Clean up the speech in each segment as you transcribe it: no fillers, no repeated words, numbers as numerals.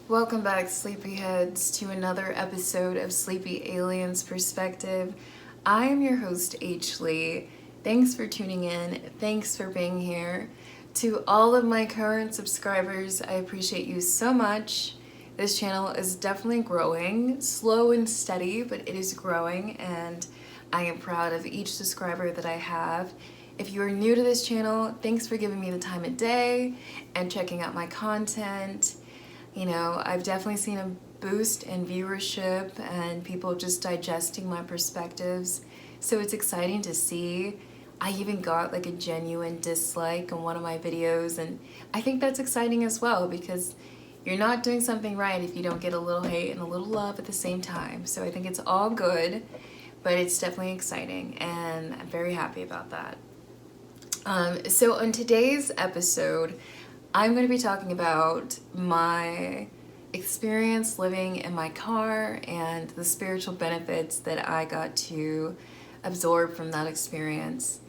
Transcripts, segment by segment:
Welcome back, Sleepyheads, to another episode of Sleepy Aliens Perspective. I am your host, Leigh. Thanks for tuning in. Thanks for being here. To all of my current subscribers, I appreciate you so much. This channel is definitely growing, slow and steady, but it is growing, and I am proud of each subscriber that I have. If you are new to this channel, thanks for giving me the time of day and checking out my content. You know, I've definitely seen a boost in viewership and people just digesting my perspectives. So it's exciting to see. I even got like a genuine dislike on one of my videos, and I think that's exciting as well because you're not doing something right if you don't get a little hate and a little love at the same time. So I think it's all good, but it's definitely exciting and I'm very happy about that. So on today's episode, I'm going to be talking about my experience living in my car and the spiritual benefits that I got to absorb from that experience.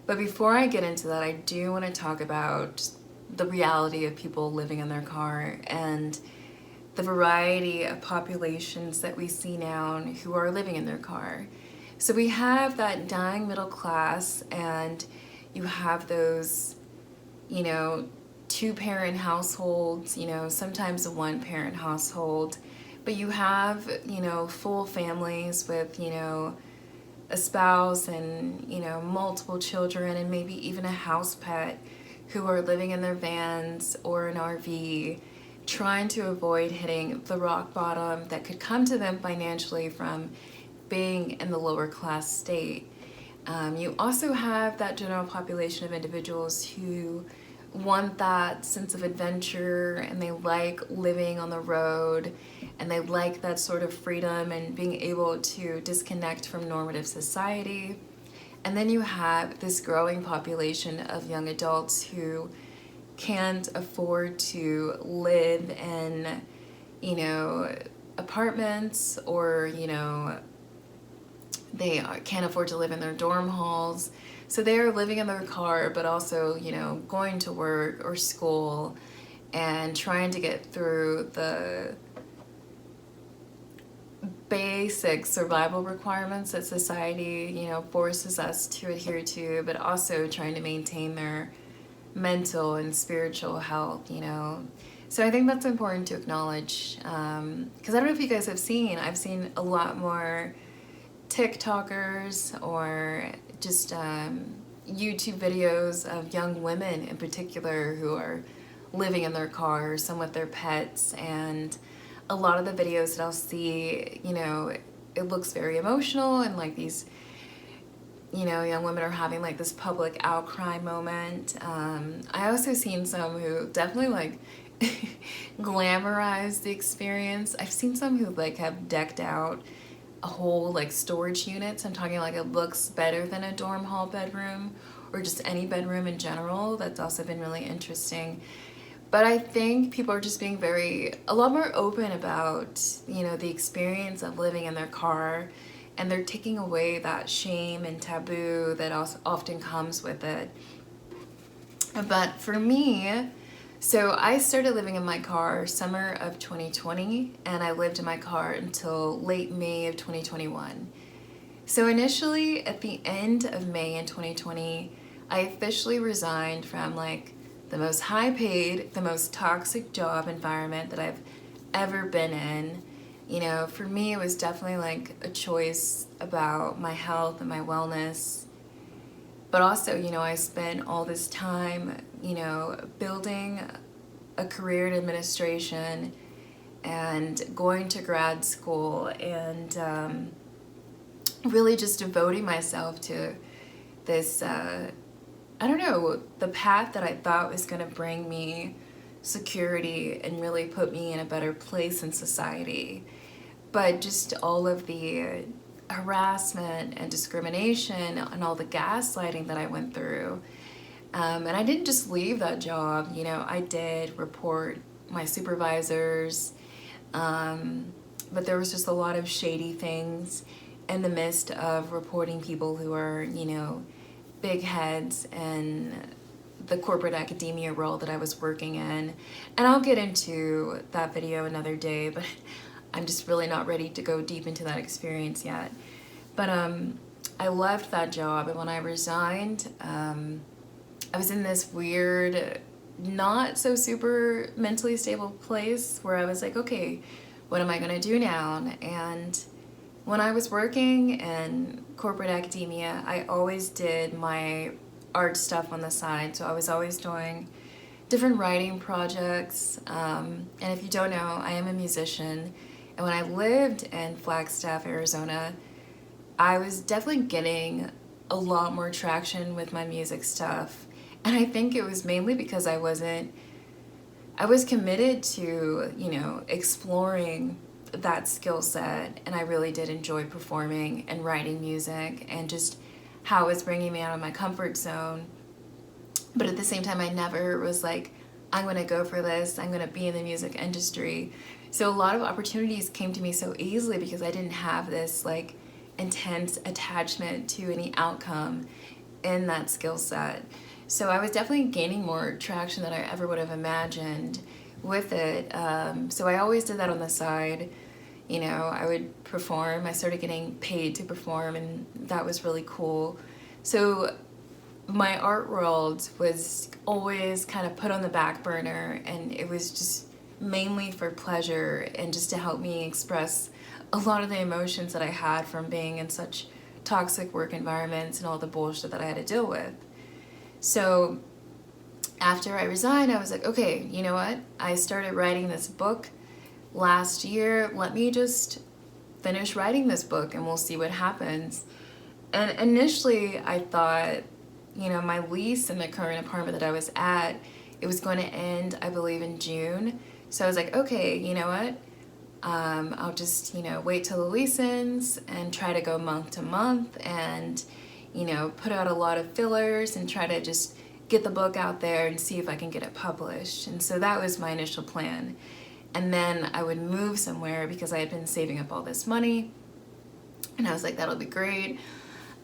But before I get into that, I do want to talk about the reality of people living in their car and the variety of populations that we see now who are living in their car. So we have that dying middle class, and you have those, two-parent households, sometimes a one-parent household, but you have, full families with, a spouse and, multiple children and maybe even a house pet who are living in their vans or an RV, trying to avoid hitting the rock bottom that could come to them financially from being in the lower class state. You also have that general population of individuals who want that sense of adventure and they like living on the road and they like that sort of freedom and being able to disconnect from normative society. And then you have this growing population of young adults who can't afford to live in, apartments or, they can't afford to live in their dorm halls. So they are living in their car, but also, going to work or school and trying to get through the basic survival requirements that society, forces us to adhere to, but also trying to maintain their mental and spiritual health, So I think that's important to acknowledge, because I don't know if you guys have seen, I've seen a lot more TikTokers or just YouTube videos of young women in particular who are living in their cars, some with their pets, and a lot of the videos that I'll see, it looks very emotional and like these, young women are having like this public outcry moment. I also seen some who definitely like glamorize the experience. I've seen some who like have decked out a whole like storage units. I'm talking like it looks better than a dorm hall bedroom or just any bedroom in general. That's also been really interesting. But I think people are just being a lot more open about, the experience of living in their car, and they're taking away that shame and taboo that also often comes with it. But for me, so I started living in my car summer of 2020, and I lived in my car until late May of 2021. So initially, at the end of May in 2020, I officially resigned from like the most high-paid, the most toxic job environment that I've ever been in. For me, it was definitely like a choice about my health and my wellness. But also, I spent all this time, building a career in administration and going to grad school and really just devoting myself to this, the path that I thought was going to bring me security and really put me in a better place in society. But just all of the harassment and discrimination and all the gaslighting that I went through. And I didn't just leave that job, I did report my supervisors, but there was just a lot of shady things in the midst of reporting people who are, big heads and the corporate academia role that I was working in. And I'll get into that video another day, but I'm just really not ready to go deep into that experience yet. But I left that job, and when I resigned, I was in this weird, not so super mentally stable place where I was like, okay, what am I gonna do now? And when I was working in corporate academia, I always did my art stuff on the side. So I was always doing different writing projects. And if you don't know, I am a musician. And when I lived in Flagstaff, Arizona, I was definitely getting a lot more traction with my music stuff. And I think it was mainly because I was committed to, exploring that skill set, and I really did enjoy performing and writing music and just how it's bringing me out of my comfort zone. But at the same time, I never was like, I'm gonna go for this, I'm gonna be in the music industry. So a lot of opportunities came to me so easily because I didn't have this like intense attachment to any outcome in that skill set. So I was definitely gaining more traction than I ever would have imagined with it. So I always did that on the side. I would perform. I started getting paid to perform, and that was really cool. So my art world was always kind of put on the back burner, and it was just mainly for pleasure and just to help me express a lot of the emotions that I had from being in such toxic work environments and all the bullshit that I had to deal with. So after I resigned, I was like, okay, you know what? I started writing this book last year. Let me just finish writing this book and we'll see what happens. And initially I thought, my lease in the current apartment that I was at, it was going to end, I believe, in June. So I was like, okay, you know what? I'll just, wait till the lease ends and try to go month to month and, put out a lot of fillers and try to just get the book out there and see if I can get it published. And so that was my initial plan. And then I would move somewhere because I had been saving up all this money. And I was like, that'll be great.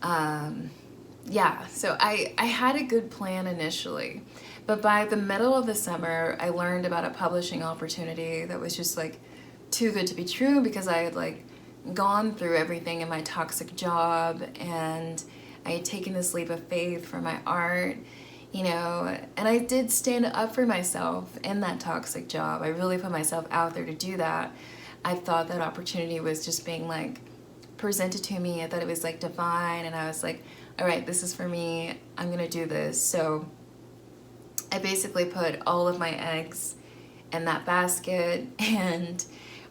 So I had a good plan initially. But by the middle of the summer, I learned about a publishing opportunity that was just like too good to be true because I had like gone through everything in my toxic job and I had taken this leap of faith for my art, and I did stand up for myself in that toxic job. I really put myself out there to do that. I thought that opportunity was just being like presented to me. I thought it was like divine, and I was like, all right, this is for me. I'm gonna do this. So I basically put all of my eggs in that basket, and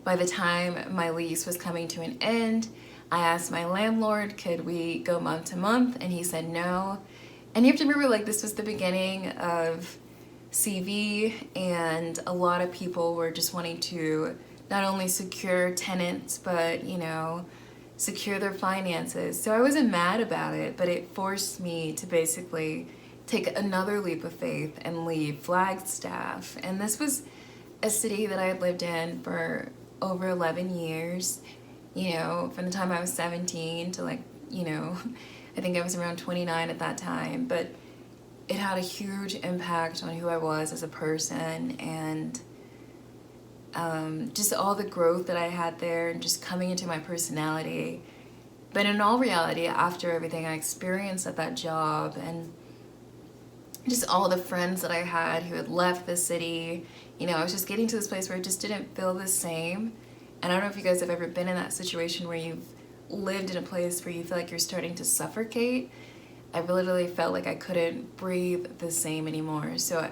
by the time my lease was coming to an end, I asked my landlord, could we go month to month? And he said no. And you have to remember, like, this was the beginning of CV, and a lot of people were just wanting to not only secure tenants, but, secure their finances. So I wasn't mad about it, but it forced me to basically take another leap of faith and leave Flagstaff. And this was a city that I had lived in for over 11 years, from the time I was 17 to I think I was around 29 at that time. But it had a huge impact on who I was as a person, and just all the growth that I had there and just coming into my personality. But in all reality, after everything I experienced at that job and just all the friends that I had who had left the city, I was just getting to this place where it just didn't feel the same. And I don't know if you guys have ever been in that situation where you've lived in a place where you feel like you're starting to suffocate. I literally felt like I couldn't breathe the same anymore. So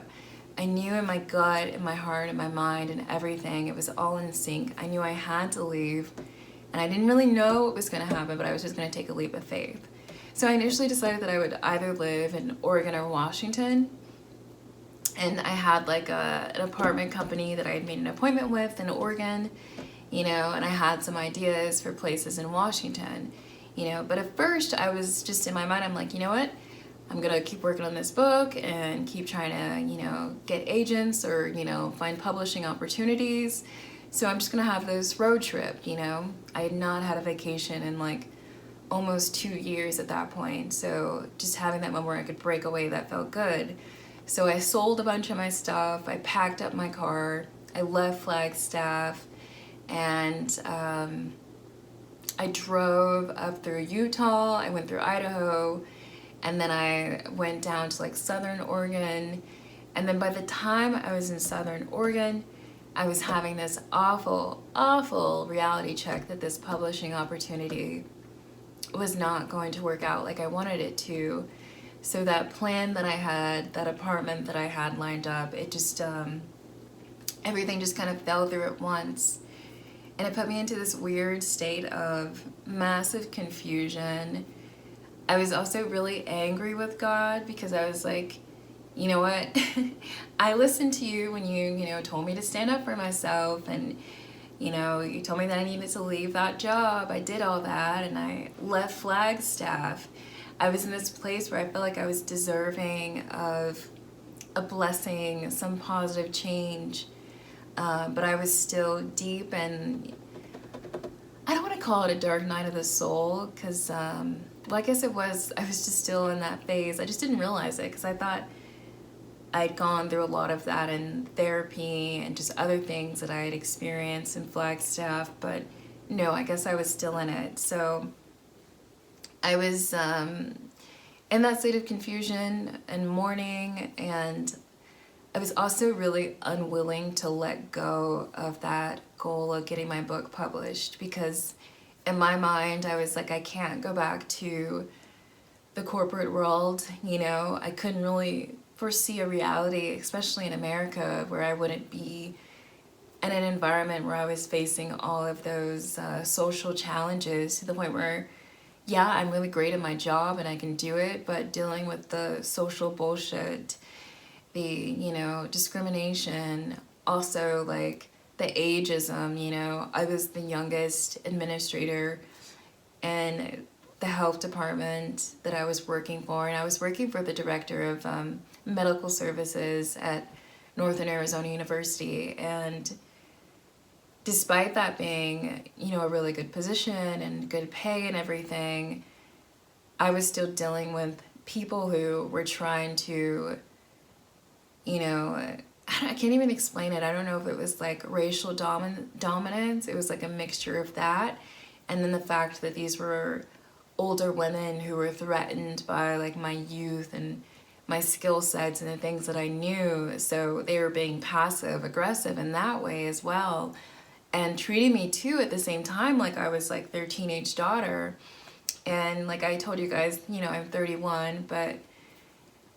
I knew in my gut, in my heart, in my mind, and everything, it was all in sync. I knew I had to leave, and I didn't really know what was going to happen, but I was just going to take a leap of faith. So I initially decided that I would either live in Oregon or Washington, and I had like an apartment company that I had made an appointment with in Oregon, and I had some ideas for places in Washington, but at first I was just in my mind, I'm like, you know what? I'm gonna keep working on this book and keep trying to, get agents or, find publishing opportunities. So I'm just gonna have this road trip, I had not had a vacation in like almost 2 years at that point. So just having that moment where I could break away, that felt good. So I sold a bunch of my stuff, I packed up my car, I left Flagstaff, and I drove up through Utah, I went through Idaho, and then I went down to like Southern Oregon. And then by the time I was in Southern Oregon, I was having this awful, awful reality check that this publishing opportunity was not going to work out like I wanted it to. So that plan that I had, that apartment that I had lined up, it just, everything just kind of fell through at once. And it put me into this weird state of massive confusion. I was also really angry with God because I was like, you know what? I listened to you when you told me to stand up for myself, and, you told me that I needed to leave that job. I did all that, and I left Flagstaff. I was in this place where I felt like I was deserving of a blessing, some positive change, but I was still deep, and I don't want to call it a dark night of the soul, because, well, I guess it was. I was just still in that phase. I just didn't realize it, because I thought I'd gone through a lot of that in therapy and just other things that I had experienced in Flagstaff, but no, I guess I was still in it. So I was in that state of confusion and mourning, and I was also really unwilling to let go of that goal of getting my book published, because in my mind I was like, I can't go back to the corporate world. I couldn't really foresee a reality, especially in America, where I wouldn't be in an environment where I was facing all of those social challenges, to the point where, yeah, I'm really great at my job and I can do it, but dealing with the social bullshit, the, discrimination, also like the ageism, I was the youngest administrator in the health department that I was working for, and I was working for the director of medical services at Northern Arizona University. And despite that being, a really good position and good pay and everything, I was still dealing with people who were trying to, I can't even explain it. I don't know if it was like racial dominance. It was like a mixture of that. And then the fact that these were older women who were threatened by like my youth and my skill sets and the things that I knew. So they were being passive aggressive in that way as well, and treating me too at the same time like I was like their teenage daughter. And like I told you guys, I'm 31, but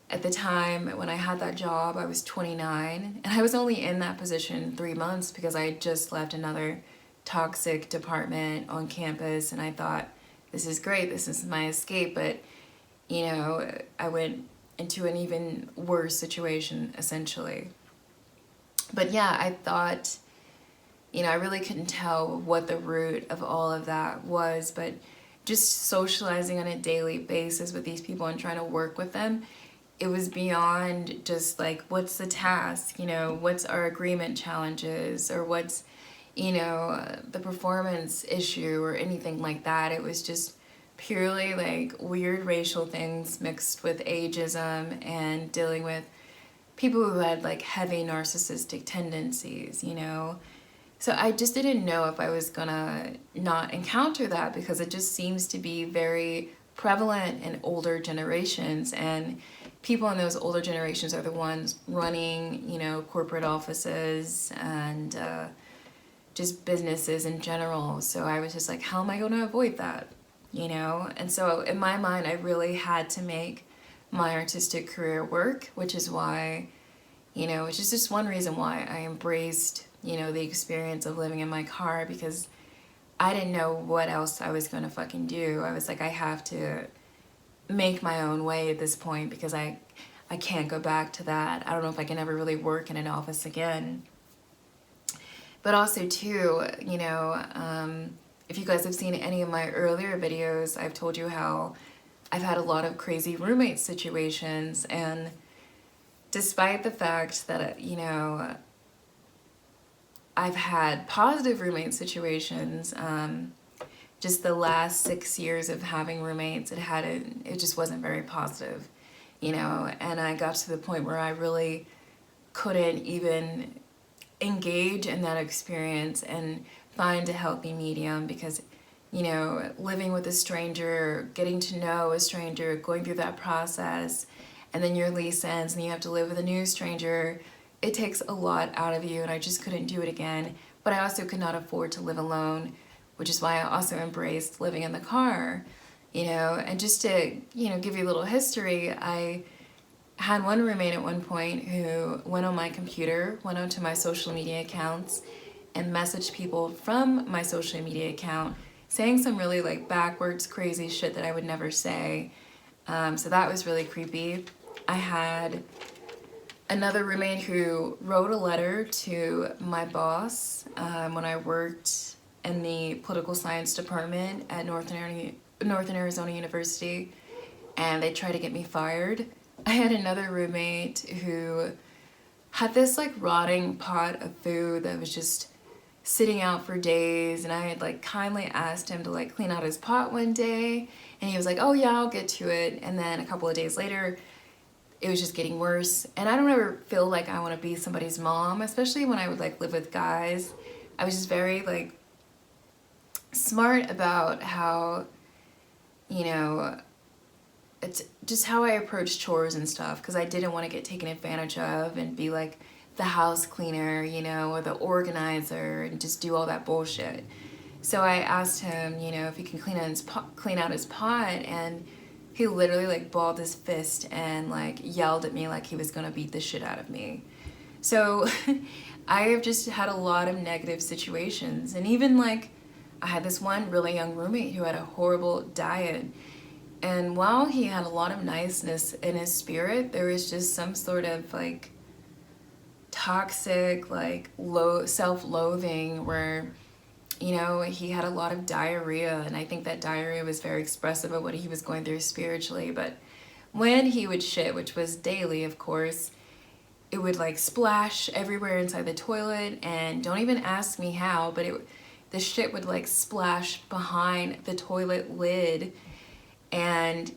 at the time when I had that job, I was 29, and I was only in that position 3 months because I had just left another toxic department on campus, and I thought, this is great, this is my escape. But I went into an even worse situation, essentially. But yeah, I thought, I really couldn't tell what the root of all of that was, but just socializing on a daily basis with these people and trying to work with them, it was beyond just like, what's the task, what's our agreement challenges, or what's, the performance issue or anything like that. It was just purely like weird racial things mixed with ageism and dealing with people who had like heavy narcissistic tendencies, So I just didn't know if I was gonna not encounter that, because it just seems to be very prevalent in older generations, and people in those older generations are the ones running, corporate offices and just businesses in general. So I was just like, how am I going to avoid that? And so in my mind, I really had to make my artistic career work, which is why, which is just one reason why I embraced, the experience of living in my car, because I didn't know what else I was going to fucking do. I was like, I have to make my own way at this point, because I can't go back to that. I don't know if I can ever really work in an office again. But also too, if you guys have seen any of my earlier videos, I've told you how I've had a lot of crazy roommate situations, and despite the fact that, I've had positive roommate situations, just the last 6 years of having roommates, it just wasn't very positive. you know, and I got to the point where I really couldn't even engage in that experience and find a healthy medium, because, you know, living with a stranger, getting to know a stranger, going through that process, and then your lease ends and you have to live with a new stranger, it takes a lot out of you, and I just couldn't do it again. But I also could not afford to live alone, which is why I also embraced living in the car, you know. And just to, you know, give you a little history, I had one roommate at one point who went on my computer, went onto my social media accounts, and messaged people from my social media account saying some really like backwards, crazy shit that I would never say. So that was really creepy. I had another roommate who wrote a letter to my boss when I worked in the political science department at Northern Arizona University, and they tried to get me fired. I had another roommate who had this like rotting pot of food that was just sitting out for days, and I had like kindly asked him to like clean out his pot one day, and he was like, oh yeah, I'll get to it. And then a couple of days later, it was just getting worse. And I don't ever feel like I want to be somebody's mom, especially when I would like live with guys. I was just very like smart about how, you know, it's just how I approach chores and stuff, because I didn't want to get taken advantage of and be like the house cleaner, you know, or the organizer, and just do all that bullshit. So I asked him, you know, if he can clean out his pot, and he literally like balled his fist and like yelled at me like he was gonna beat the shit out of me. So I have just had a lot of negative situations, and even like I had this one really young roommate who had a horrible diet. And while he had a lot of niceness in his spirit, there was just some sort of like toxic, like low self-loathing where, you know, he had a lot of diarrhea, and I think that diarrhea was very expressive of what he was going through spiritually. But when he would shit, which was daily, of course, it would like splash everywhere inside the toilet, and don't even ask me how, but the shit would like splash behind the toilet lid. And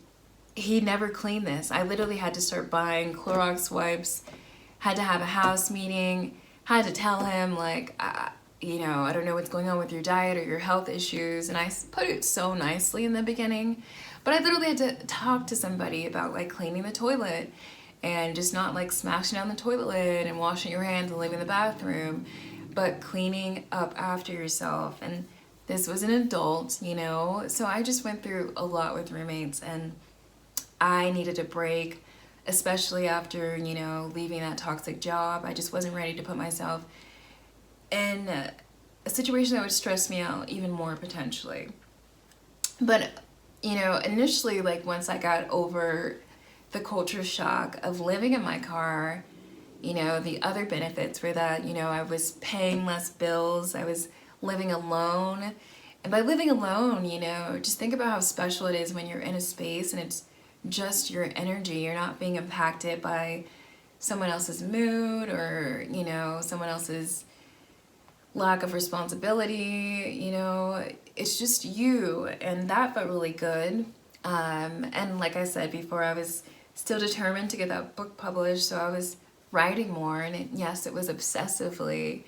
he never cleaned this. I literally had to start buying Clorox wipes, had to have a house meeting, had to tell him like, you know, I don't know what's going on with your diet or your health issues. And I put it so nicely in the beginning, but I literally had to talk to somebody about like cleaning the toilet and just not like smashing down the toilet lid and washing your hands and leaving the bathroom, but cleaning up after yourself. And this was an adult, you know, so I just went through a lot with roommates, and I needed a break, especially after, you know, leaving that toxic job. I just wasn't ready to put myself in a situation that would stress me out even more potentially. But, you know, initially, like once I got over the culture shock of living in my car, you know, the other benefits were that, you know, I was paying less bills, I was living alone. And by living alone, you know, just think about how special it is when you're in a space and it's just your energy. You're not being impacted by someone else's mood or, you know, someone else's lack of responsibility, you know, it's just you. And that felt really good. And like I said before, I was still determined to get that book published, so I was writing more, and yes, it was obsessively,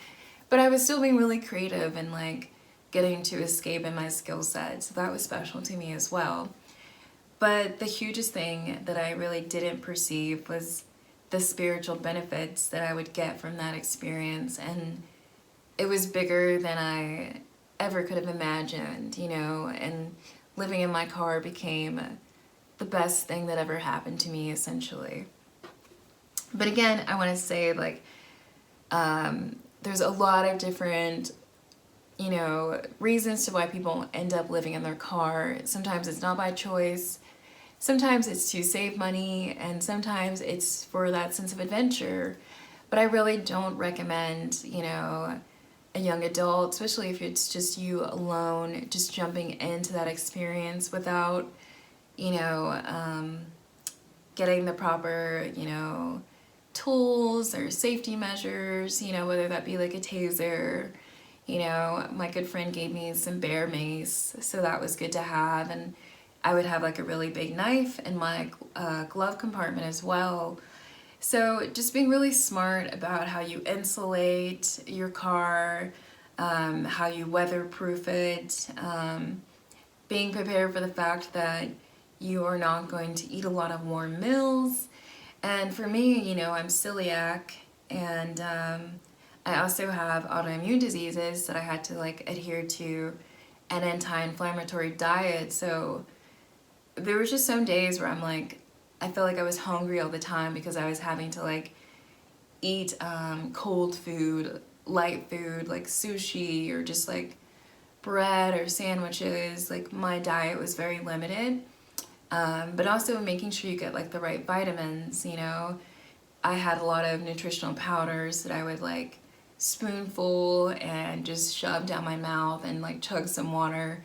but I was still being really creative and like getting to escape in my skill set, so that was special to me as well. But the hugest thing that I really didn't perceive was the spiritual benefits that I would get from that experience, and it was bigger than I ever could have imagined, you know, and living in my car became the best thing that ever happened to me, essentially. But again, I want to say, like, there's a lot of different, you know, reasons to why people end up living in their car. Sometimes it's not by choice. Sometimes it's to save money, and sometimes it's for that sense of adventure. But I really don't recommend, you know, a young adult, especially if it's just you alone, just jumping into that experience without, you know, getting the proper, you know, tools or safety measures, you know, whether that be like a taser. You know, my good friend gave me some bear mace, so that was good to have. And I would have like a really big knife in my glove compartment as well. So just being really smart about how you insulate your car, how you weatherproof it, being prepared for the fact that you are not going to eat a lot of warm meals. And for me, you know, I'm celiac, and I also have autoimmune diseases that I had to like adhere to an anti-inflammatory diet. So there was just some days where I'm like, I felt like I was hungry all the time because I was having to like eat cold food, light food, like sushi or just like bread or sandwiches. Like my diet was very limited, but also making sure you get like the right vitamins, you know. I had a lot of nutritional powders that I would like spoonful and just shove down my mouth and like chug some water.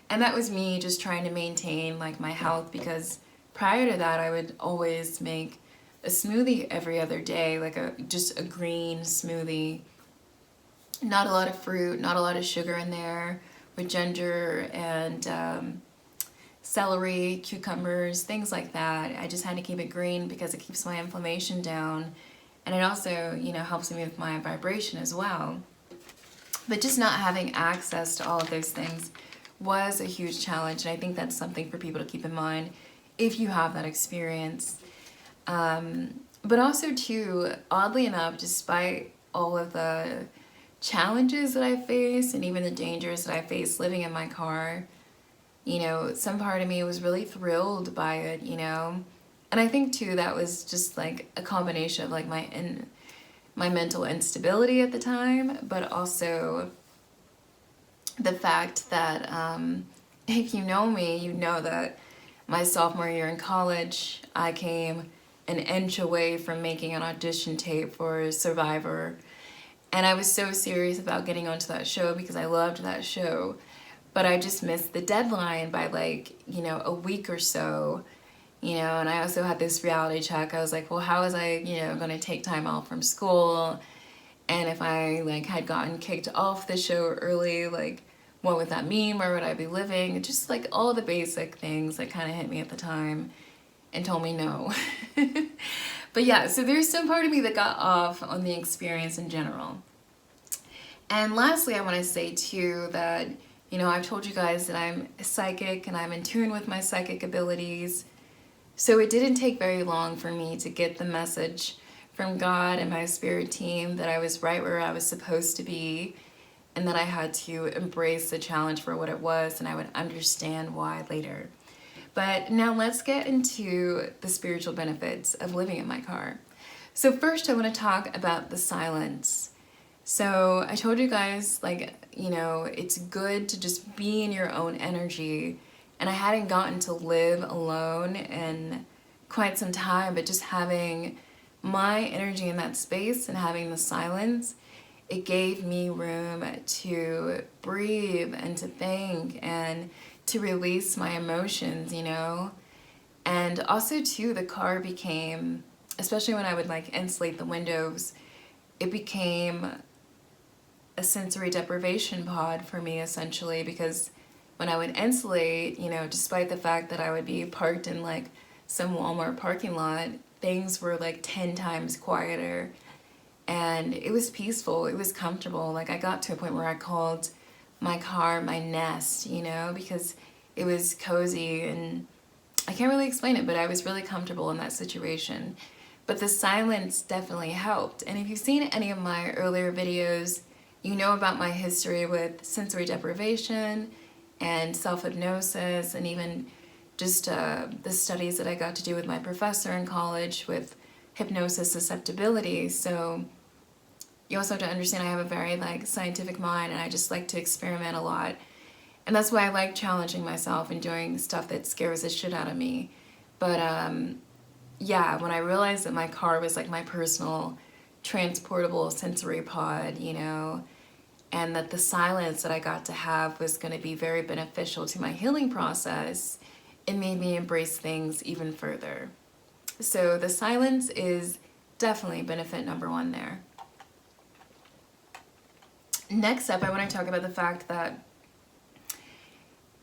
And that was me just trying to maintain like my health, because prior to that I would always make a smoothie every other day, like just a green smoothie. Not a lot of fruit, not a lot of sugar in there, with ginger and celery, cucumbers, things like that. I just had to keep it green because it keeps my inflammation down, and it also, you know, helps me with my vibration as well. But just not having access to all of those things was a huge challenge, and I think that's something for people to keep in mind if you have that experience. But also too, oddly enough, despite all of the challenges that I face and even the dangers that I face living in my car, you know, some part of me was really thrilled by it, you know. And I think too that was just like a combination of like my mental instability at the time, but also the fact that if you know me, you know that my sophomore year in college, I came an inch away from making an audition tape for Survivor. And I was so serious about getting onto that show because I loved that show. But I just missed the deadline by like, you know, a week or so, you know. And I also had this reality check. I was like, well, how was I, you know, going to take time off from school? And if I like had gotten kicked off the show early, like what would that mean? Where would I be living? Just like all the basic things that kind of hit me at the time and told me no. But yeah, so there's some part of me that got off on the experience in general. And lastly, I want to say too that, you know, I've told you guys that I'm psychic and I'm in tune with my psychic abilities. So it didn't take very long for me to get the message from God and my spirit team that I was right where I was supposed to be, and that I had to embrace the challenge for what it was, and I would understand why later. But now let's get into the spiritual benefits of living in my car. So first I want to talk about the silence. So I told you guys, like, you know, it's good to just be in your own energy. And I hadn't gotten to live alone in quite some time, but just having my energy in that space and having the silence, it gave me room to breathe and to think and to release my emotions, you know. And also too, the car became, especially when I would like insulate the windows, it became a sensory deprivation pod for me essentially, because when I would insulate, you know, despite the fact that I would be parked in like some Walmart parking lot, things were like 10 times quieter, and it was peaceful, it was comfortable. Like I got to a point where I called my car my nest, you know, because it was cozy, and I can't really explain it, but I was really comfortable in that situation. But the silence definitely helped. And if you've seen any of my earlier videos, you know about my history with sensory deprivation and self-hypnosis, and even just the studies that I got to do with my professor in college with hypnosis susceptibility. So you also have to understand I have a very like scientific mind, and I just like to experiment a lot. And that's why I like challenging myself and doing stuff that scares the shit out of me. But yeah, when I realized that my car was like my personal transportable sensory pod, you know, and that the silence that I got to have was going to be very beneficial to my healing process, it made me embrace things even further. So the silence is definitely benefit number one there. Next up, I want to talk about the fact that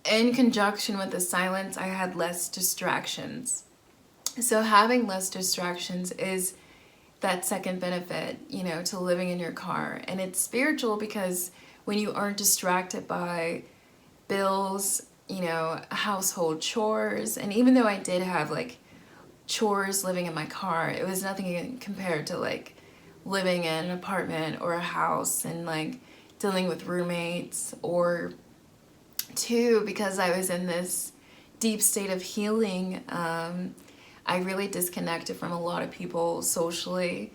in conjunction with the silence, I had less distractions. So having less distractions is that second benefit, you know, to living in your car. And it's spiritual because when you aren't distracted by bills, you know, household chores, and even though I did have like chores living in my car, it was nothing compared to like living in an apartment or a house and like dealing with roommates, or two, because I was in this deep state of healing. I really disconnected from a lot of people socially.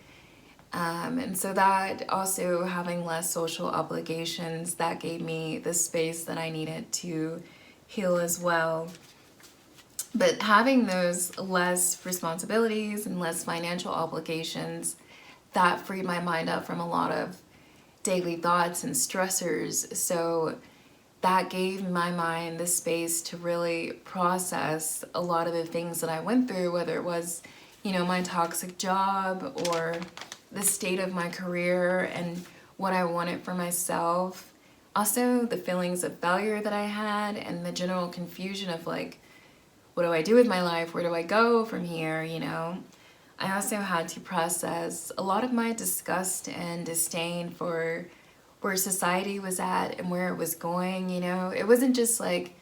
And so that also, having less social obligations, that gave me the space that I needed to heal as well. But having those less responsibilities and less financial obligations, that freed my mind up from a lot of daily thoughts and stressors. So that gave my mind the space to really process a lot of the things that I went through, whether it was, you know, my toxic job or the state of my career and what I wanted for myself. Also, the feelings of failure that I had and the general confusion of like, what do I do with my life? Where do I go from here? You know, I also had to process a lot of my disgust and disdain for where society was at and where it was going. You know, it wasn't just like,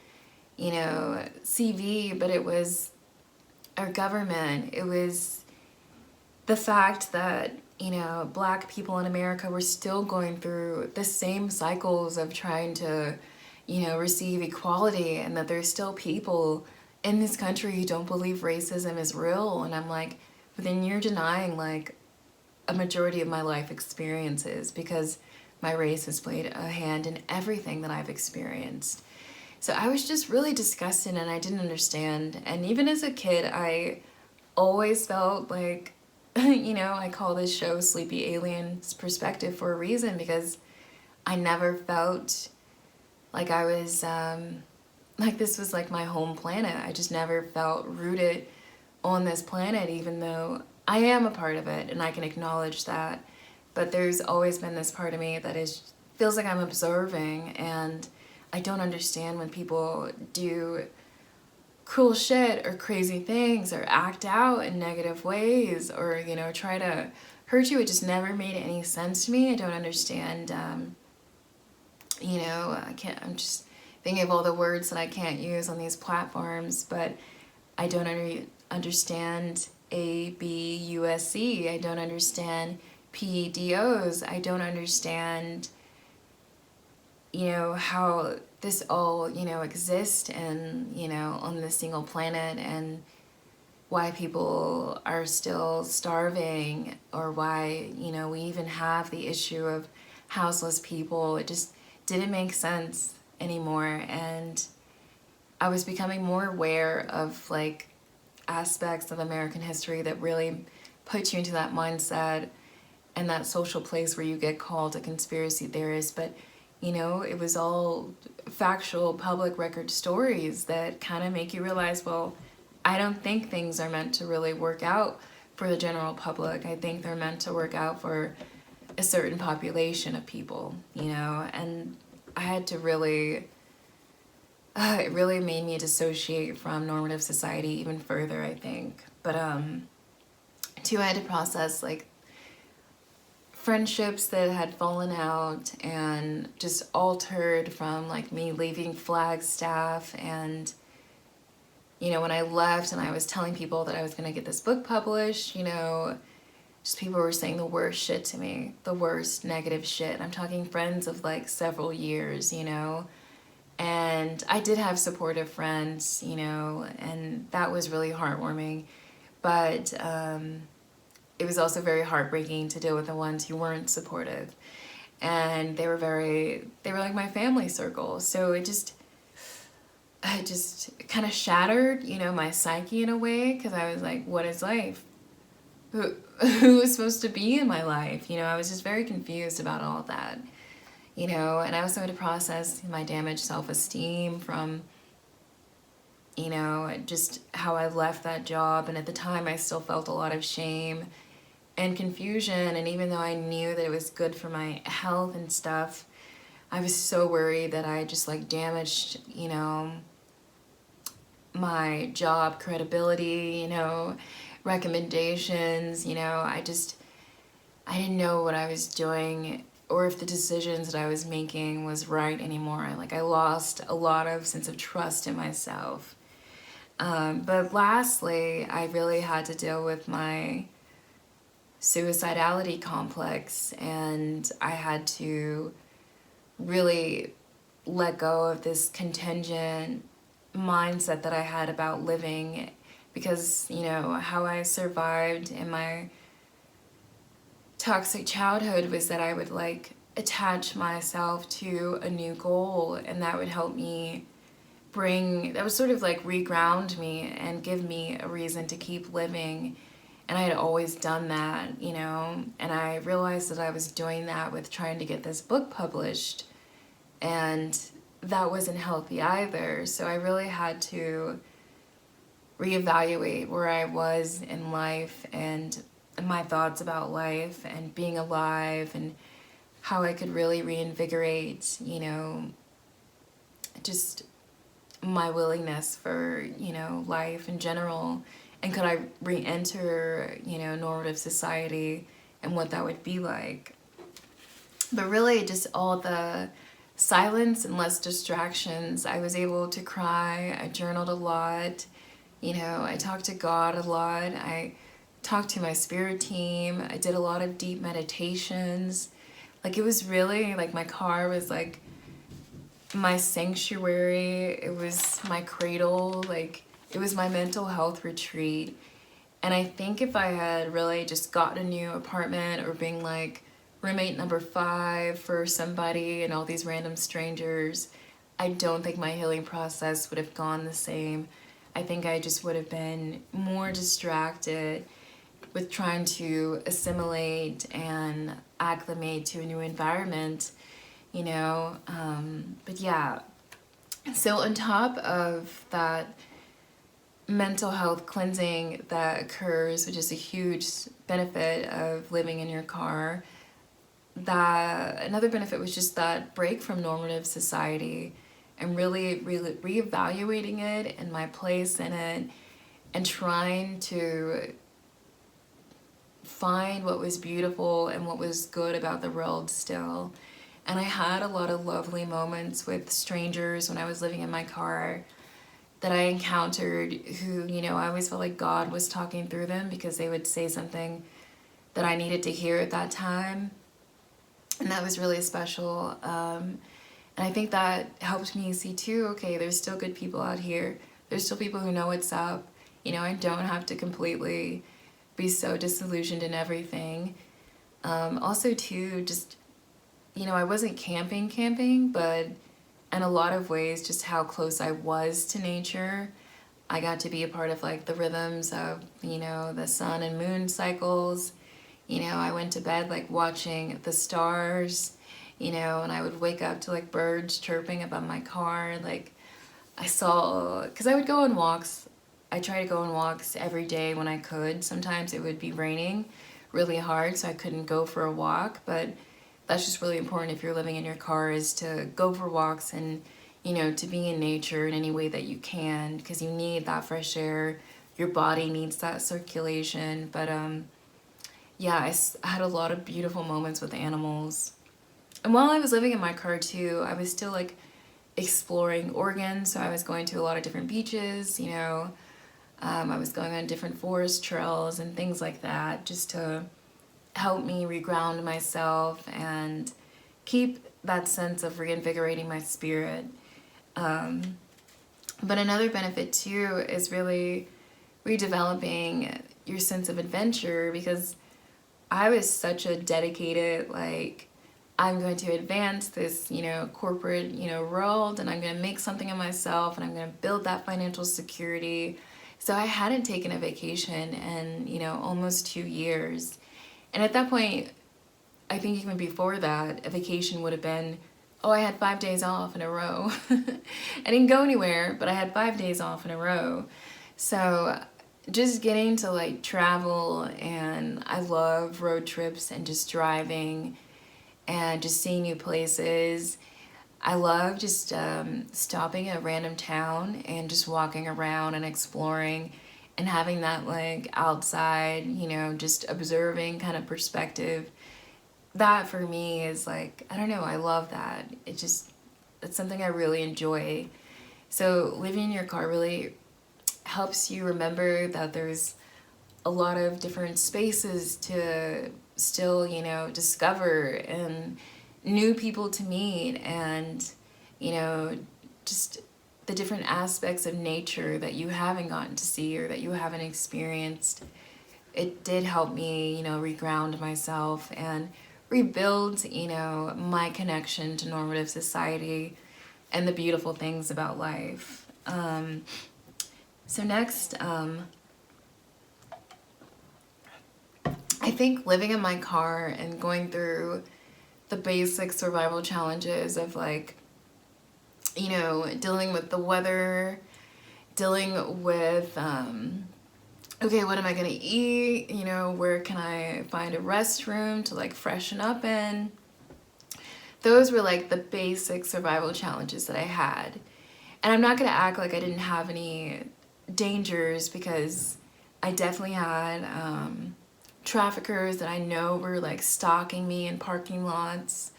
you know, CV, but it was our government. It was the fact that, you know, Black people in America were still going through the same cycles of trying to, you know, receive equality, and that there's still people in this country who don't believe racism is real. And I'm like, but then you're denying like a majority of my life experiences, because my race has played a hand in everything that I've experienced. So I was just really disgusted and I didn't understand. And even as a kid, I always felt like, you know, I call this show Sleepy Alien's Perspective for a reason, because I never felt like I was, like this was like my home planet. I just never felt rooted on this planet, even though I am a part of it and I can acknowledge that. But there's always been this part of me that is feels like I'm observing, and I don't understand when people do cruel shit or crazy things or act out in negative ways or, you know, try to hurt you. It just never made any sense to me. I don't understand, you know, I'm just thinking of all the words that I can't use on these platforms, but I don't understand ABUSC. I don't understand PDOs. I don't understand, you know, how this all, you know, exists and, you know, on this single planet, and why people are still starving, or why, you know, we even have the issue of houseless people. It just didn't make sense anymore. And I was becoming more aware of like aspects of American history that really put you into that mindset and that social place where you get called a conspiracy theorist. But, you know, it was all factual public record stories that kind of make you realize, well, I don't think things are meant to really work out for the general public. I think they're meant to work out for a certain population of people, you know. And I had to really, it really made me dissociate from normative society even further, I think. But two, I had to process like friendships that had fallen out and just altered from like me leaving Flagstaff. And, you know, when I left and I was telling people that I was going to get this book published, you know, just people were saying the worst shit to me, the worst negative shit. I'm talking friends of like several years, you know. And I did have supportive friends, you know, and that was really heartwarming. But it was also very heartbreaking to deal with the ones who weren't supportive. And they were like my family circle. So it just kind of shattered, you know, my psyche in a way, because I was like, what is life? Who is supposed to be in my life? You know, I was just very confused about all of that, you know. And I also had to process my damaged self-esteem from, you know, just how I left that job. And at the time I still felt a lot of shame and confusion. And even though I knew that it was good for my health and stuff, I was so worried that I just like damaged, my job credibility, recommendations, I didn't know what I was doing or if the decisions that I was making was right anymore. Like, I lost a lot of sense of trust in myself. But lastly, I really had to deal with my suicidality complex, and I had to really let go of this contingent mindset that I had about living, because, how I survived in my toxic childhood was that I would like attach myself to a new goal, and that would help me that would sort of like reground me and give me a reason to keep living. And I had always done that, and I realized that I was doing that with trying to get this book published, and that wasn't healthy either. So I really had to reevaluate where I was in life and my thoughts about life and being alive, and how I could really reinvigorate, just my willingness for, life in general. And could I re-enter, normative society, and what that would be like. But really just all the silence and less distractions. I was able to cry. I journaled a lot. I talked to God a lot. I talked to my spirit team. I did a lot of deep meditations. Like, it was really like my car was like my sanctuary. It was my cradle. Like, it was my mental health retreat. And I think if I had really just gotten a new apartment, or being like roommate number 5 for somebody and all these random strangers, I don't think my healing process would have gone the same. I think I just would have been more distracted with trying to assimilate and acclimate to a new environment, But yeah, so on top of that mental health cleansing that occurs, which is a huge benefit of living in your car, that another benefit was just that break from normative society, and really reevaluating it and my place in it, and trying to find what was beautiful and what was good about the world still. And I had a lot of lovely moments with strangers when I was living in my car that I encountered, who, I always felt like God was talking through them, because they would say something that I needed to hear at that time. And that was really special. And I think that helped me see too, okay, there's still good people out here. There's still people who know what's up. I don't have to completely be so disillusioned in everything. Also too, just, I wasn't camping, but in a lot of ways, just how close I was to nature. I got to be a part of like the rhythms of, the sun and moon cycles. I went to bed like watching the stars, and I would wake up to like birds chirping above my car. Like, because I would go on walks. I try to go on walks every day when I could. Sometimes it would be raining really hard, so I couldn't go for a walk, but that's just really important if you're living in your car, is to go for walks and, to be in nature in any way that you can, because you need that fresh air. Your body needs that circulation. But yeah, I had a lot of beautiful moments with animals. And while I was living in my car too, I was still like exploring Oregon. So I was going to a lot of different beaches, I was going on different forest trails and things like that, just to help me reground myself and keep that sense of reinvigorating my spirit. But another benefit too is really redeveloping your sense of adventure, because I was such a dedicated, like, I'm going to advance this, corporate, world, and I'm going to make something of myself, and I'm going to build that financial security. So I hadn't taken a vacation in, almost 2 years. And at that point, I think even before that, a vacation would have been, I had 5 days off in a row. I didn't go anywhere, but I had 5 days off in a row. So just getting to like travel, and I love road trips and just driving and just seeing new places. I love just stopping at a random town and just walking around and exploring and having that like outside, you know, just observing kind of perspective. That for me is like, I don't know, I love that. It's something I really enjoy. So living in your car really helps you remember that there's a lot of different spaces to still, you know, discover and new people to meet, and, you know, just the different aspects of nature that you haven't gotten to see or that you haven't experienced. It did help me, you know, reground myself and rebuild, you know, my connection to normative society and the beautiful things about life. So next, I think living in my car and going through the basic survival challenges of like, you know, dealing with the weather, dealing with, okay, what am I gonna eat? You know, where can I find a restroom to like freshen up in? Those were like the basic survival challenges that I had. And I'm not gonna act like I didn't have any dangers, because I definitely had traffickers that I know were like stalking me in parking lots.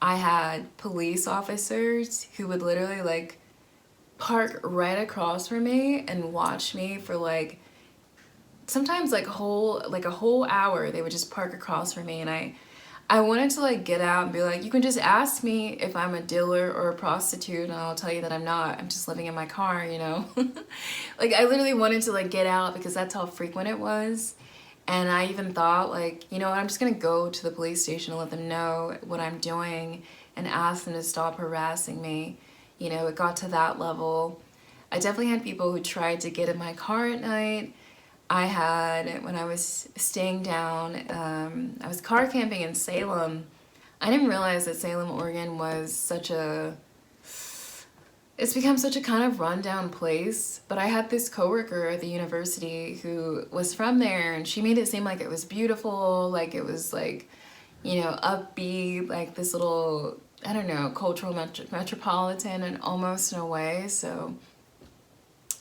I had police officers who would literally like park right across from me and watch me for like sometimes like a whole hour. They would just park across from me, and I wanted to like get out and be like, you can just ask me if I'm a dealer or a prostitute and I'll tell you that I'm not. I'm just living in my car, you know. Like I literally wanted to like get out because that's how frequent it was. And I even thought like, you know, I'm just gonna go to the police station and let them know what I'm doing and ask them to stop harassing me. You know, it got to that level. I definitely had people who tried to get in my car at night. I had, when I was staying down, I was car camping in Salem. I didn't realize that Salem, Oregon was it's become such a kind of rundown place, but I had this coworker at the university who was from there, and she made it seem like it was beautiful, like it was like, you know, upbeat, like this little, I don't know, cultural metropolitan and almost in a way. So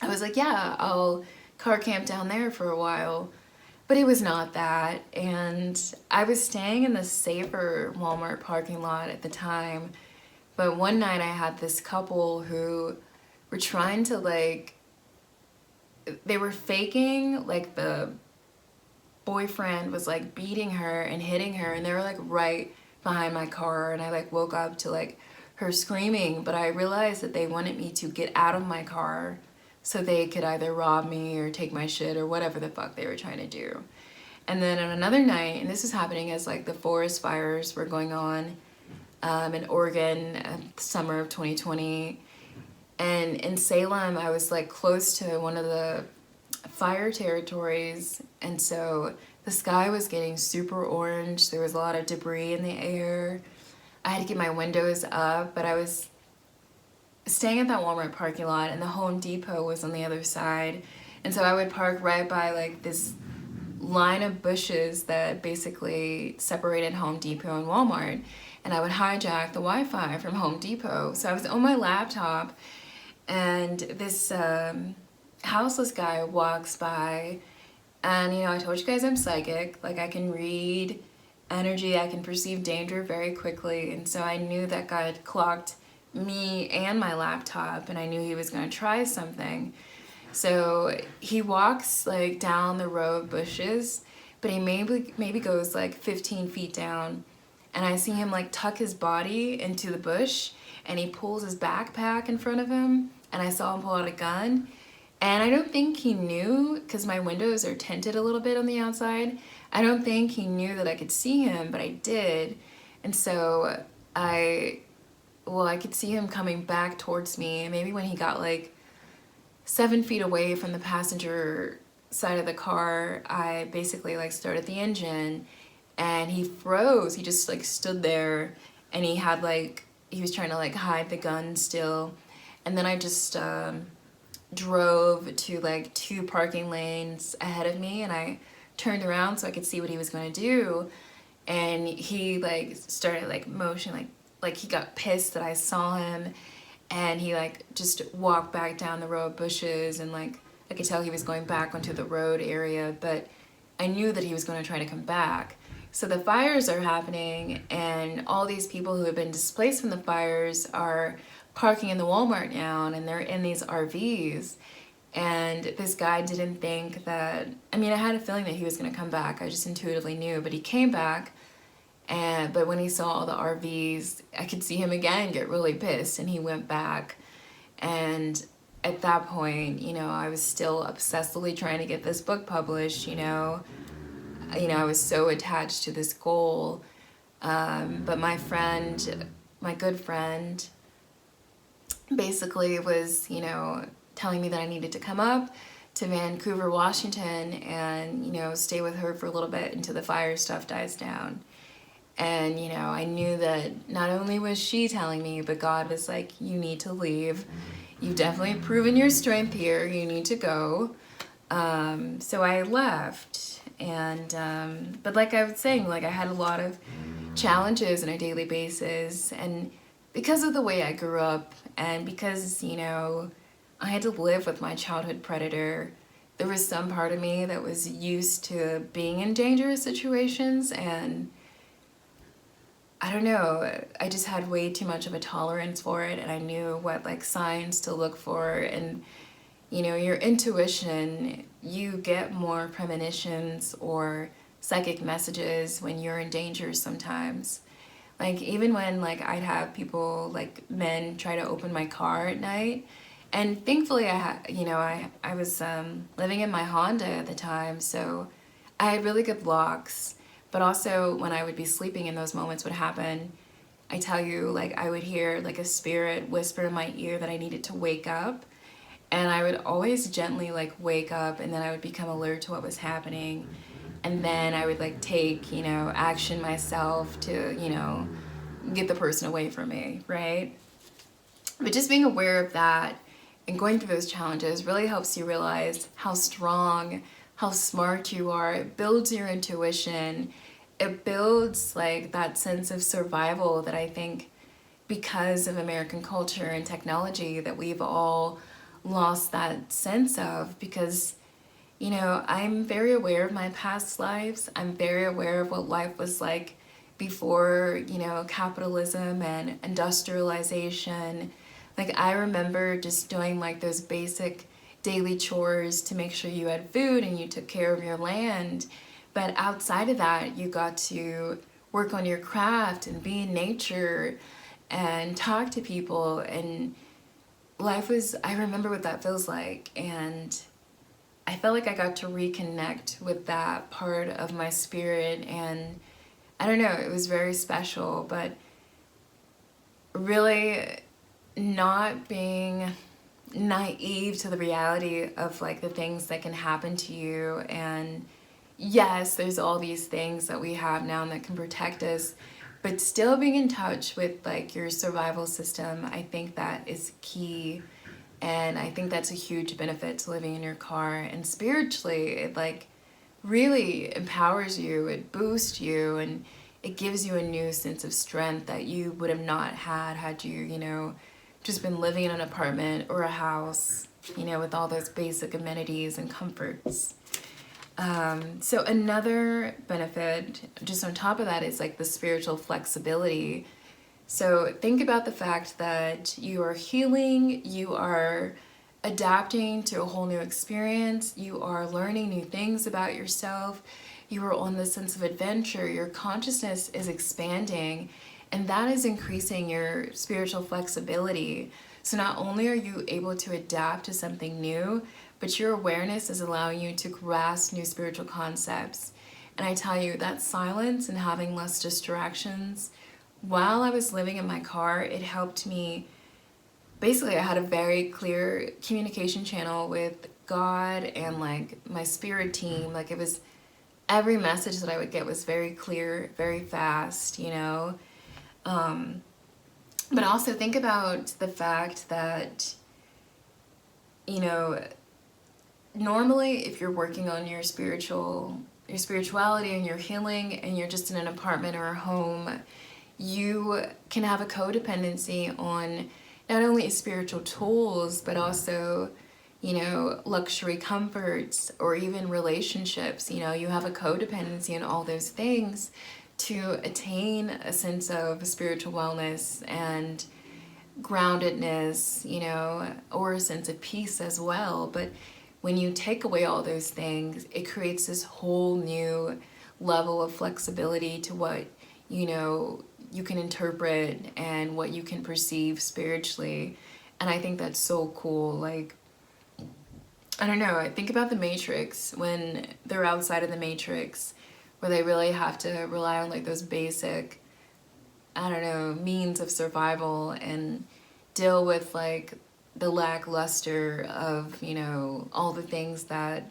I was like, yeah, I'll car camp down there for a while. But it was not that. And I was staying in the safer Walmart parking lot at the time. But one night I had this couple who were trying to like, they were faking like the boyfriend was like beating her and hitting her, and they were like right behind my car, and I like woke up to like her screaming. But I realized that they wanted me to get out of my car so they could either rob me or take my shit or whatever the fuck they were trying to do. And then on another night, and this is happening as like the forest fires were going on in Oregon, summer of 2020. And in Salem, I was like close to one of the fire territories, and so the sky was getting super orange. There was a lot of debris in the air. I had to get my windows up, but I was staying at that Walmart parking lot, and the Home Depot was on the other side. And so I would park right by like this line of bushes that basically separated Home Depot and Walmart, and I would hijack the Wi-Fi from Home Depot. So I was on my laptop, and this houseless guy walks by, and you know, I told you guys I'm psychic, like I can read energy, I can perceive danger very quickly, and so I knew that guy had clocked me and my laptop, and I knew he was going to try something. So he walks like down the row of bushes, but he maybe goes like 15 feet down, and I see him like tuck his body into the bush, and he pulls his backpack in front of him, and I saw him pull out a gun. And I don't think he knew, because my windows are tinted a little bit on the outside, I don't think he knew that I could see him, but I did. And so I could see him coming back towards me, and maybe when he got like 7 feet away from the passenger side of the car, I basically like started the engine, and he froze. He just like stood there, and he was trying to like hide the gun still. And then I just drove to like 2 parking lanes ahead of me, and I turned around so I could see what he was going to do. And he like started like motion like like he got pissed that I saw him, and he like just walked back down the row of bushes, and like I could tell he was going back onto the road area, but I knew that he was going to try to come back. So the fires are happening, and all these people who have been displaced from the fires are parking in the Walmart now, and they're in these RVs. And this guy didn't think that, I mean, I had a feeling that he was going to come back. I just intuitively knew, but he came back. But when he saw all the RVs, I could see him again get really pissed, and he went back. And at that point, you know, I was still obsessively trying to get this book published, you know. I was so attached to this goal. But my friend, my good friend, basically was, you know, telling me that I needed to come up to Vancouver, Washington, and, you know, stay with her for a little bit until the fire stuff dies down. And, you know, I knew that not only was she telling me, but God was like, you need to leave. You've definitely proven your strength here. You need to go. So I left. And, but like I was saying, like I had a lot of challenges on a daily basis. And because of the way I grew up, and because, you know, I had to live with my childhood predator, there was some part of me that was used to being in dangerous situations, and I don't know, I just had way too much of a tolerance for it, and I knew what like signs to look for. And you know, your intuition, you get more premonitions or psychic messages when you're in danger sometimes. Like even when like I'd have people, like men, try to open my car at night, and thankfully I was living in my Honda at the time, so I had really good locks. But also when I would be sleeping and those moments would happen, I tell you, like I would hear like a spirit whisper in my ear that I needed to wake up. And I would always gently like wake up, and then I would become alert to what was happening. And then I would like take, you know, action myself to, you know, get the person away from me, right? But just being aware of that and going through those challenges really helps you realize how strong, how smart you are. It builds your intuition. It builds like that sense of survival that I think, because of American culture and technology, that we've all lost that sense of. Because, you know, I'm very aware of my past lives. I'm very aware of what life was like before, you know, capitalism and industrialization. Like I remember just doing like those basic daily chores to make sure you had food and you took care of your land. But outside of that, you got to work on your craft and be in nature and talk to people. And life was, I remember what that feels like. And I felt like I got to reconnect with that part of my spirit. And I don't know, it was very special. But really not being naive to the reality of like the things that can happen to you. And yes, there's all these things that we have now that can protect us, but still being in touch with like your survival system, I think that is key. And I think that's a huge benefit to living in your car. And spiritually, it like really empowers you, it boosts you, and it gives you a new sense of strength that you would have not had you, you know, just been living in an apartment or a house, you know, with all those basic amenities and comforts. So another benefit just on top of that is like the spiritual flexibility. So think about the fact that you are healing, you are adapting to a whole new experience, you are learning new things about yourself, you are on this sense of adventure, your consciousness is expanding, and that is increasing your spiritual flexibility. So not only are you able to adapt to something new, but your awareness is allowing you to grasp new spiritual concepts. And I tell you, that silence and having less distractions, while I was living in my car, it helped me. Basically, I had a very clear communication channel with God and like my spirit team. Like it was, every message that I would get was very clear, very fast, you know. But also think about the fact that, you know, normally if you're working on your spirituality and your healing, and you're just in an apartment or a home, you can have a codependency on not only spiritual tools, but also, you know, luxury comforts or even relationships. You know, you have a codependency on all those things to attain a sense of spiritual wellness and groundedness, you know, or a sense of peace as well. But when you take away all those things, it creates this whole new level of flexibility to what, you know, you can interpret and what you can perceive spiritually. And I think that's so cool. Like, I don't know, I think about the Matrix when they're outside of the Matrix, where they really have to rely on like those basic, I don't know, means of survival and deal with like the lackluster of, you know, all the things that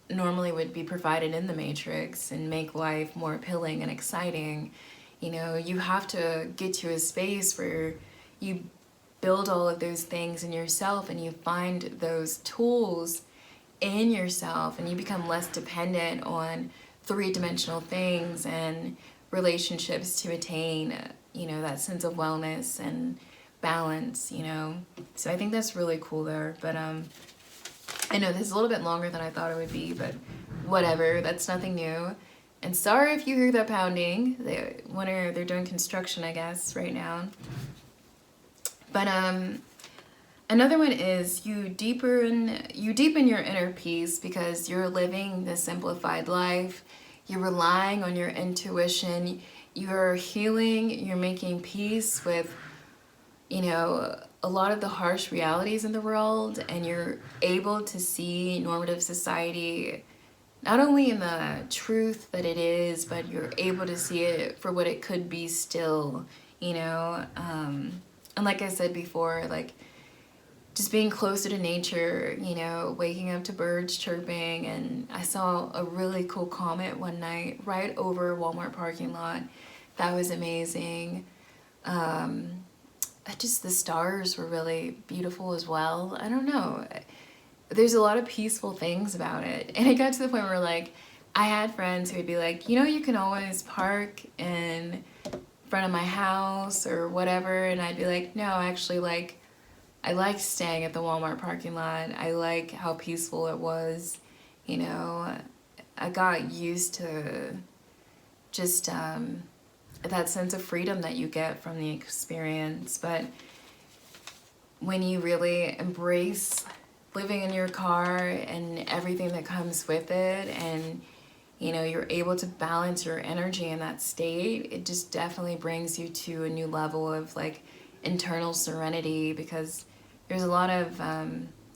normally would be provided in the Matrix and make life more appealing and exciting. You know, you have to get to a space where you build all of those things in yourself and you find those tools in yourself and you become less dependent on three-dimensional things and relationships to attain, you know, that sense of wellness and balance, you know. So I think that's really cool there. But I know this is a little bit longer than I thought it would be, but whatever, that's nothing new. And sorry if you hear that pounding. They're doing construction, I guess, right now. But another one is you deepen your inner peace because you're living the simplified life. You're relying on your intuition. You're healing. You're making peace with, you know, a lot of the harsh realities in the world, and you're able to see normative society not only in the truth that it is, but you're able to see it for what it could be still, you know. And like I said before, like just being closer to nature, you know, waking up to birds chirping. And I saw a really cool comet one night right over a Walmart parking lot. That was amazing. Just the stars were really beautiful as well. I don't know. There's a lot of peaceful things about it. And it got to the point where, like, I had friends who would be like, you know, you can always park in front of my house or whatever. And I'd be like, no, actually, like, I like staying at the Walmart parking lot. I like how peaceful it was. You know, I got used to just that sense of freedom that you get from the experience. But when you really embrace living in your car and everything that comes with it, and you know, you're able to balance your energy in that state, it just definitely brings you to a new level of like internal serenity, because there's a lot of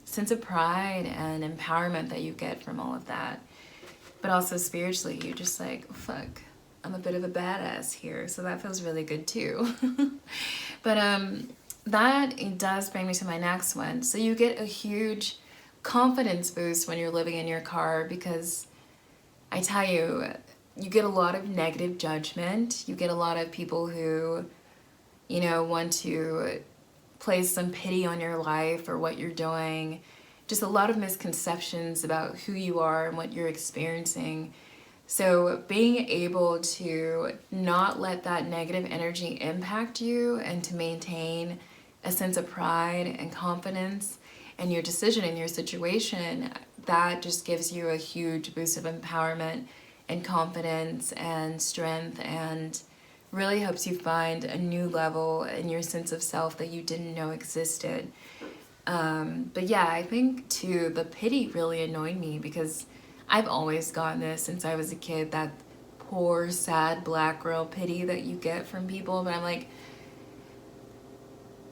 sense of pride and empowerment that you get from all of that. But also spiritually, you're just like, oh, fuck, I'm a bit of a badass here, so that feels really good too. But that does bring me to my next one. So you get a huge confidence boost when you're living in your car, because I tell you, you get a lot of negative judgment. You get a lot of people who, you know, want to place some pity on your life or what you're doing. Just a lot of misconceptions about who you are and what you're experiencing. So being able to not let that negative energy impact you and to maintain a sense of pride and confidence in your decision in your situation, that just gives you a huge boost of empowerment and confidence and strength, and really helps you find a new level in your sense of self that you didn't know existed. But yeah, I think too, the pity really annoyed me, because I've always gotten this since I was a kid, that poor, sad black girl pity that you get from people. But I'm like,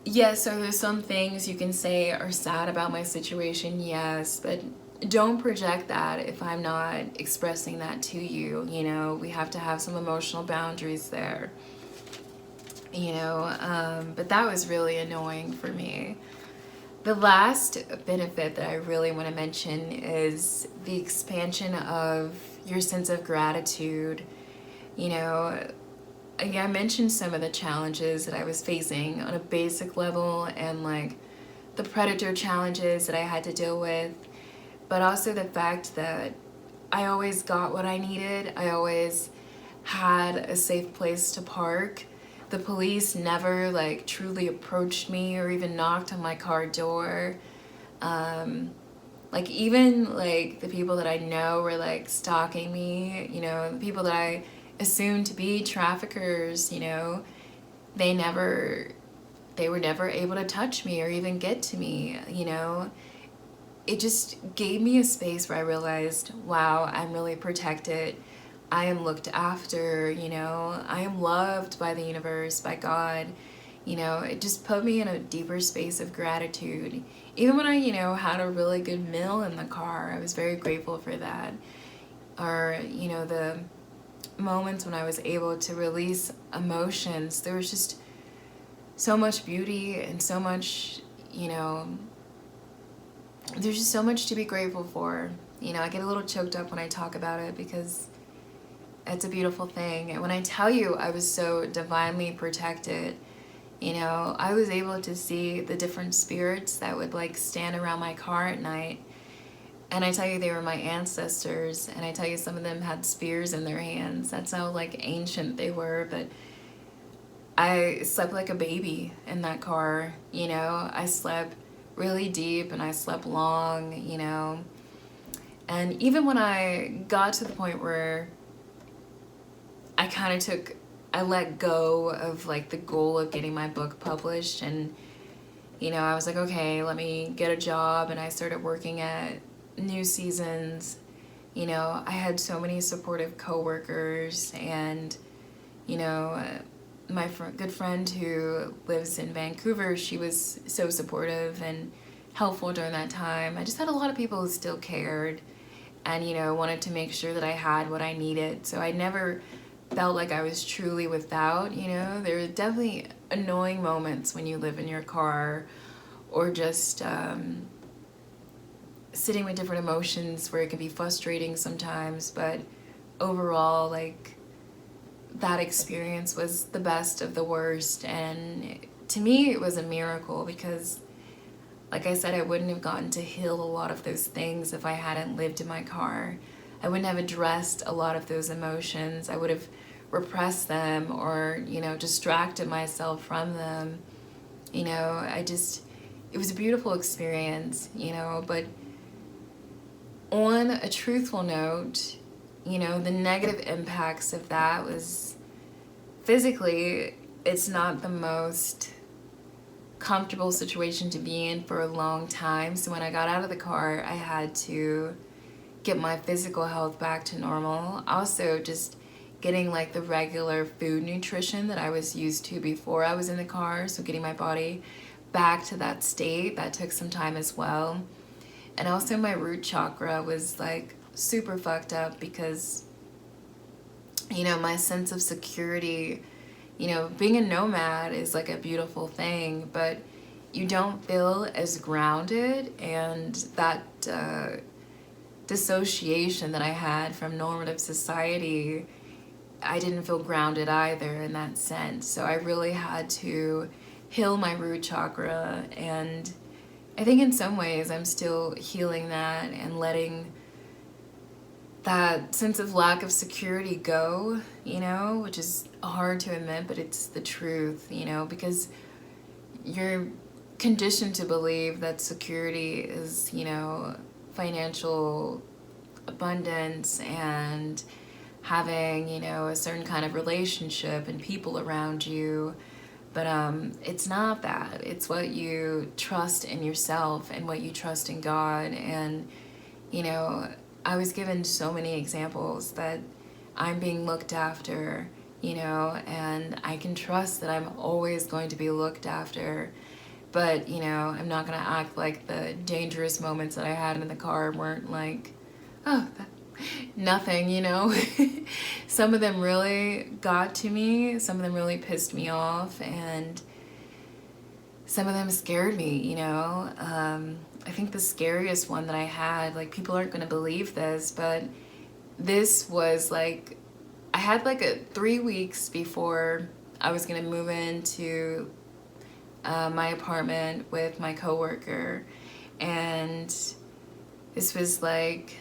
yes, so there's some things you can say are sad about my situation, yes, but don't project that if I'm not expressing that to you. You know, we have to have some emotional boundaries there, you know. But that was really annoying for me. The last benefit that I really want to mention is the expansion of your sense of gratitude. You know, I mentioned some of the challenges that I was facing on a basic level, and like the predator challenges that I had to deal with, but also the fact that I always got what I needed. I always had a safe place to park. the police never like truly approached me or even knocked on my car door. Like even like the people that I know were like stalking me, you know, the people that I assumed to be traffickers, you know, they were never able to touch me or even get to me, you know. It just gave me a space where I realized, wow, I'm really protected. I am looked after, you know, I am loved by the universe, by God. You know, it just put me in a deeper space of gratitude. Even when I, you know, had a really good meal in the car, I was very grateful for that. Or, you know, the moments when I was able to release emotions, there was just so much beauty and so much, you know, there's just so much to be grateful for. You know, I get a little choked up when I talk about it because it's a beautiful thing. And when I tell you I was so divinely protected, you know, I was able to see the different spirits that would like stand around my car at night. And I tell you, they were my ancestors. And I tell you, some of them had spears in their hands. That's how like ancient they were. But I slept like a baby in that car. You know, I slept really deep and I slept long, you know. And even when I got to the point where I let go of like the goal of getting my book published, and you know, I was like, okay, let me get a job, and I started working at New Seasons. You know, I had so many supportive coworkers, and you know, my good friend who lives in Vancouver, she was so supportive and helpful during that time. I just had a lot of people who still cared and, you know, wanted to make sure that I had what I needed. So I never felt like I was truly without, you know. There are definitely annoying moments when you live in your car or just sitting with different emotions where it can be frustrating sometimes, but overall, like, that experience was the best of the worst. And to me, it was a miracle because, like I said, I wouldn't have gotten to heal a lot of those things if I hadn't lived in my car. I wouldn't have addressed a lot of those emotions. I would have repressed them or, you know, distracted myself from them. You know, it was a beautiful experience, you know, but on a truthful note, you know, the negative impacts of that was physically, it's not the most comfortable situation to be in for a long time. So when I got out of the car, I had to get my physical health back to normal. Also, just getting like the regular food nutrition that I was used to before I was in the car. So getting my body back to that state, that took some time as well. And also my root chakra was like super fucked up because, you know, my sense of security, you know, being a nomad is like a beautiful thing, but you don't feel as grounded, and that dissociation that I had from normative society, I didn't feel grounded either in that sense. So I really had to heal my root chakra, and I think in some ways I'm still healing that and letting that sense of lack of security go, you know, which is hard to admit, but it's the truth, you know, because you're conditioned to believe that security is, you know, financial abundance and having, you know, a certain kind of relationship and people around you. But it's not that. It's what you trust in yourself and what you trust in God. And, you know, I was given so many examples that I'm being looked after, you know, and I can trust that I'm always going to be looked after. But, you know, I'm not going to act like the dangerous moments that I had in the car weren't like, oh, nothing, you know. Some of them really got to me. Some of them really pissed me off. And some of them scared me, you know. I think the scariest one that I had, like, people aren't going to believe this, but this was like, I had like 3 weeks before I was going to move into my apartment with my coworker. And this was like,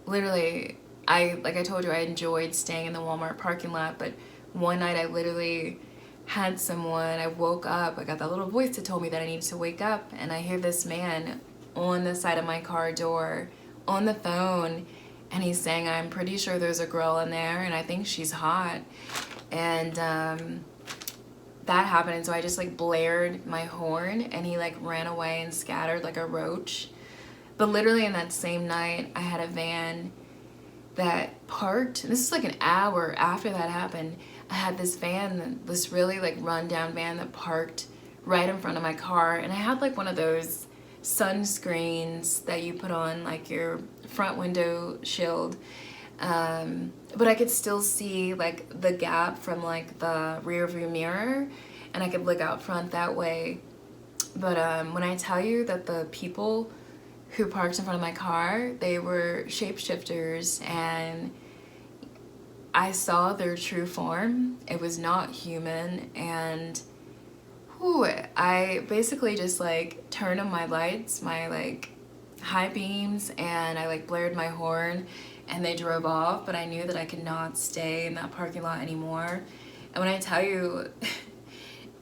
literally, like I told you, I enjoyed staying in the Walmart parking lot, but one night I literally had someone, I woke up, I got that little voice that told me that I needed to wake up, and I hear this man on the side of my car door on the phone, and he's saying, I'm pretty sure there's a girl in there and I think she's hot. And that happened, and so I just like blared my horn, and he like ran away and scattered like a roach. But literally in that same night, I had a van that parked. This is like an hour after that happened. I had this van, this really like run-down van that parked right in front of my car, and I had like one of those sunscreens that you put on like your front window shield, but I could still see like the gap from like the rear view mirror, and I could look out front that way. But when I tell you that the people who parked in front of my car, they were shapeshifters, and I saw their true form. It was not human, and I basically just like turned on my lights, my like high beams, and I like blared my horn, and they drove off. But I knew that I could not stay in that parking lot anymore. And when I tell you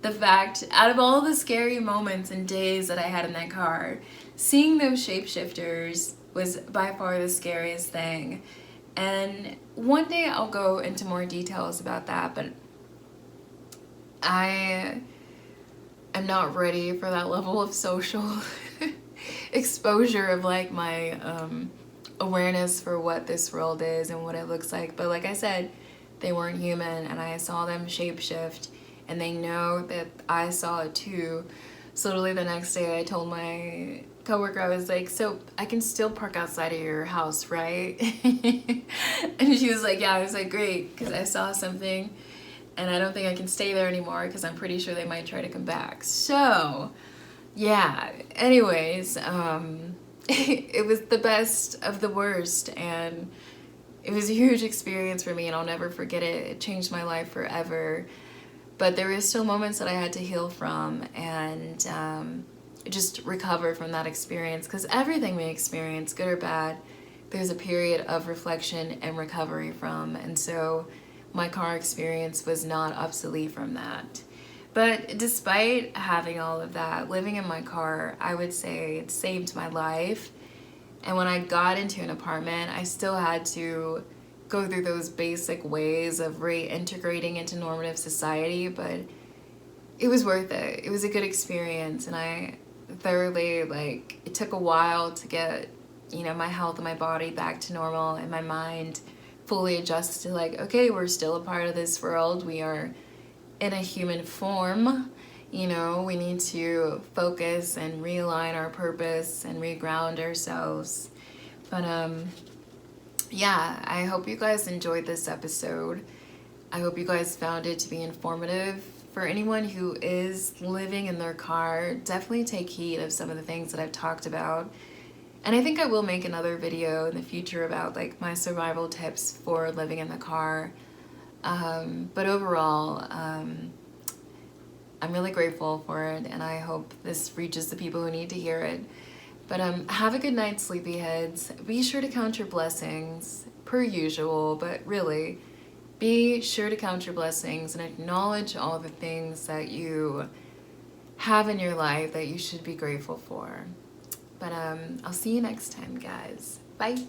the fact, out of all the scary moments and days that I had in that car, seeing those shapeshifters was by far the scariest thing. And one day I'll go into more details about that, but I am not ready for that level of social exposure of like my awareness for what this world is and what it looks like. But like I said, they weren't human, and I saw them shapeshift, and they know that I saw it too. So literally the next day I told my coworker, I was like, so I can still park outside of your house, right? And she was like, yeah. I was like, great, because I saw something, and I don't think I can stay there anymore because I'm pretty sure they might try to come back. So yeah, anyways, it was the best of the worst, and it was a huge experience for me, and I'll never forget it. It changed my life forever. But there were still moments that I had to heal from, and just recover from that experience, because everything we experience, good or bad, there's a period of reflection and recovery from. And so my car experience was not obsolete from that. But despite having all of that, living in my car, I would say it saved my life. And when I got into an apartment, I still had to go through those basic ways of reintegrating into normative society, but it was worth it. It was a good experience, and I thoroughly, like, it took a while to get, you know, my health and my body back to normal, and my mind fully adjusted to like, okay, we're still a part of this world. We are in a human form. You know, we need to focus and realign our purpose and reground ourselves. But yeah, I hope you guys enjoyed this episode. I hope you guys found it to be informative. For anyone who is living in their car, definitely take heed of some of the things that I've talked about. And I think I will make another video in the future about like my survival tips for living in the car. But overall, I'm really grateful for it, and I hope this reaches the people who need to hear it. But have a good night, sleepyheads. Be sure to count your blessings, per usual, but really, be sure to count your blessings and acknowledge all the things that you have in your life that you should be grateful for. But I'll see you next time, guys. Bye.